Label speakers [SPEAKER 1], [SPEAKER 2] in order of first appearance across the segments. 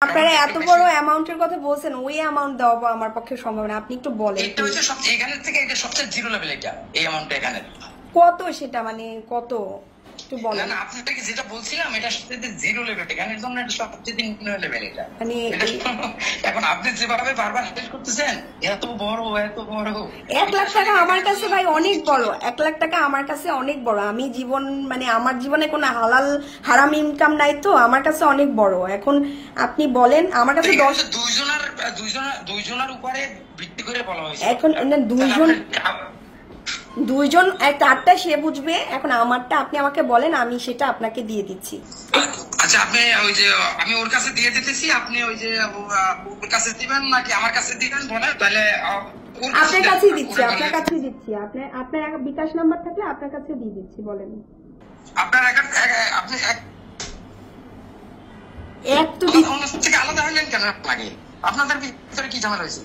[SPEAKER 1] আপনারা এত বড় অ্যামাউন্টের কথা বলছেন, ওই অ্যামাউন্ট দেওয়া আমার পক্ষে সম্ভব না। আপনি একটু বলেন
[SPEAKER 2] এটা হচ্ছে সবচেয়ে এখানের থেকে এটা সবচেয়ে জিরো লেভেল। এটা এই অ্যামাউন্টটা এখানে
[SPEAKER 1] কত, সেটা মানে কত একটু বলেন।
[SPEAKER 2] না আপনাকে যেটা বলছিলাম এটা সবচেয়ে জিরো লেভেল। এখানের জন্য এটা সবচেয়ে নিম্ন লেভেল। এটা
[SPEAKER 1] মানে
[SPEAKER 2] এখন আপনি যেভাবে বারবার শেষ করতেছেন এত বড়
[SPEAKER 1] 1 লাখ টাকা আমার কাছে ভাই অনেক বড়। 1 লাখ টাকা আমার কাছে অনেক বড়। আমি মানে আমার জীবনে কোনো হারাম ইনকাম নাই, তো আমার কাছে অনেক বড়। এখন আপনি বলেন আমার কাছে 10
[SPEAKER 2] দুইজনের উপরে ভিত্তি করে বলা হয়েছে।
[SPEAKER 1] এখন দুইজন তারটা সে বুঝবে। এখন আমারটা আপনি আমাকে বলেন, আমি সেটা আপনাকে দিয়ে দিচ্ছি।
[SPEAKER 2] আচ্ছা আপনি ওই যে আমি ওর কাছে দিয়ে দিতেছি, আপনি ওই যে ওর কাছে দিবেন নাকি আমার কাছে দিবেন বলেন, তাহলে
[SPEAKER 1] আপনার কাছেই দিচ্ছি। আপনার বিকাশ নাম্বার থাকলে আপনার কাছে দিয়ে দিচ্ছি, বলেন।
[SPEAKER 2] আপনার আপনি
[SPEAKER 1] এক তো
[SPEAKER 2] থেকে আলাদা হলেন কেন? লাগে আপনাদের ভিতরে কি ঝামেলা হয়েছে?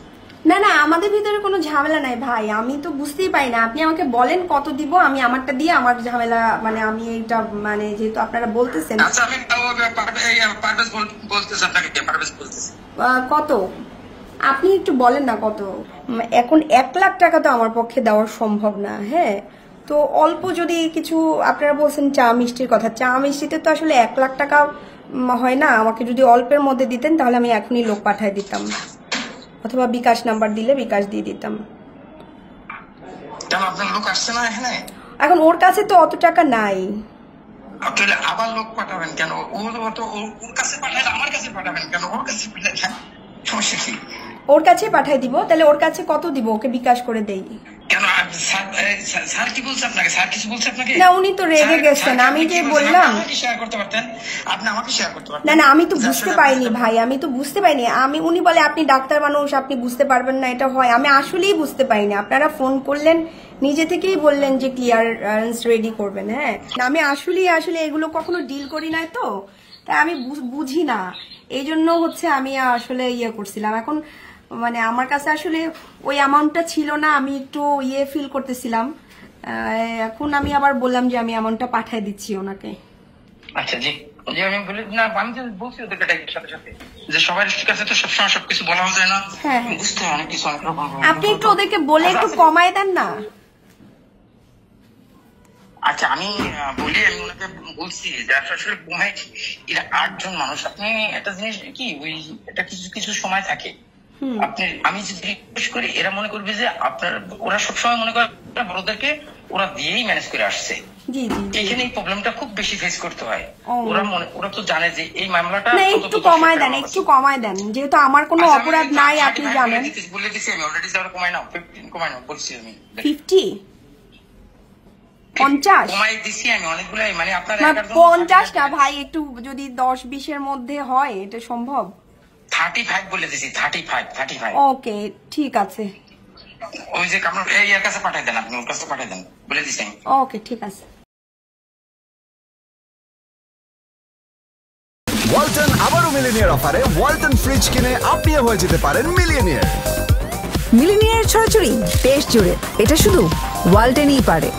[SPEAKER 1] না না, আমাদের ভিতরে কোনো ঝামেলা নাই ভাই। আমি তো বুঝতেই পাই না। আপনি আমাকে বলেন কত দিব, আমি আমারটা দিয়ে আমার ঝামেলা মানে আমি এটা মানে যেহেতু আপনারা বলতেছেন।
[SPEAKER 2] আচ্ছা আমি পারভেজ বলতেছি আপনাকে, পারভেজ বলতেছি।
[SPEAKER 1] কত আপনি একটু বলেন না কত। এখন 1 লাখ টাকা তো আমার পক্ষে দেওয়া সম্ভব না। হ্যাঁ, তো অল্প যদি কিছু, আপনারা বলছেন চা মিষ্টির কথা, চা মিষ্টিতে তো আসলে 1 লাখ টাকা হয় না। আমাকে যদি অল্পের মধ্যে দিতেন তাহলে আমি এখনই লোক পাঠায় দিতাম, অথবা বিকাশ নাম্বার দিলে বিকাশ দিয়ে দিতাম। এখন ওর কাছে তো অত টাকা নাই।
[SPEAKER 2] আবার লোক পাঠাবেন কেন? ওর কাছে পাঠালে আমার কাছে পাঠাবেন কেন? ওর কাছে সমস্যা কি?
[SPEAKER 1] ওর কাছে পাঠাই দিব। তাহলে ওর কাছে কত দিব, ওকে বিকাশ করে দেই
[SPEAKER 2] কেন? স্যার কি বলছে আপনাকে? স্যার কিছু বলছে আপনাকে?
[SPEAKER 1] না, উনি তো রেগে গেছেন। আমি যে বললাম
[SPEAKER 2] শেয়ার করতে পারতেন, আপনি আমাকে শেয়ার করতে পারতেন।
[SPEAKER 1] না না, আমি তো বুঝতে পারিনি ভাই, আমি তো বুঝতে পারিনি। উনি বলে আপনি ডাক্তার মানুষ, আপনি বুঝতে পারবেন না। এটা হয়, আমি আসলেই বুঝতে পারিনি। আপনারা ফোন করলেন, নিজে থেকেই বললেন যে ক্লিয়ারেন্স রেডি করবেন। হ্যাঁ, আমি আসলে এগুলো কখনো ডিল করি নাই, তো তাই আমি বুঝি না। এই জন্য হচ্ছে আমি আসলে করছিলাম। এখন মানে আমার কাছে আসলে ওই অ্যামাউন্টটা ছিল না, আমি একটু ফিল করতেছিলাম। এখন আমি আবার বললাম যে আমি অ্যামাউন্টটা পাঠিয়ে দিচ্ছি ওনাকে।
[SPEAKER 2] আচ্ছা জি, আমি বলি না, আমি তো বলছি ওদেরকে সাথে সাথে যে সবার কাছে তো সবসময় সবকিছু বলা যায় না। হ্যাঁ, বুঝতে হয় অনেক কিছু, অনেক রকম।
[SPEAKER 1] আপনি একটু ওদেরকে বলে একটু কমায় দেন না।
[SPEAKER 2] আচ্ছা আমি বলি, আমি ওনাকে বলছি যে আসলে এরা 8 জন মানুষ। আপনি একটা জিনিস কি, ওই এটা কিছু কিছু সময় থাকে আপনি, আমি যদি রিকোয়েস্ট করি এরা মনে করবে যে আপনার, ওরা সবসময় মনে করে বড়দেরকে ওরা দিয়েই ম্যানেজ করে আসছে। এখানে এই প্রবলেমটা খুব বেশি ফেস করতে হয়। ওরা তো জানে যে এই মামলাটা
[SPEAKER 1] একটু কমায় দেন, যেহেতু আমার কোনো অপরাধ নাই, আপনি জানেন।
[SPEAKER 2] বলে দিচ্ছি আমি অলরেডি, কমায় নাও 15 কমায় নাও বলছি আমি।
[SPEAKER 1] 50 50
[SPEAKER 2] কমাই দিছি আমি অনেকগুলো, মানে আপনার
[SPEAKER 1] 50 না ভাই, একটু যদি 10-20 এর মধ্যে হয় এটা সম্ভব।
[SPEAKER 2] 35 বলে দিছি, 35।
[SPEAKER 1] ওকে ঠিক আছে।
[SPEAKER 2] ওই যে আপনার এর কাছে পাঠিয়ে দেন, আপনি ওর কাছে পাঠিয়ে দেন বলে দিছি।
[SPEAKER 1] ওকে ঠিক আছে।
[SPEAKER 3] ওয়ালটন আবারও মিলিনিয়ার অফারে ওয়ালটন ফ্রিজ কিনে আপনিও হয়ে যেতে পারেন মিলিয়নিয়ার।
[SPEAKER 4] মিলিনিয়ার ছড়াছড়ি দেশ জুড়ে, এটা শুধু ওয়ালটনই পারে।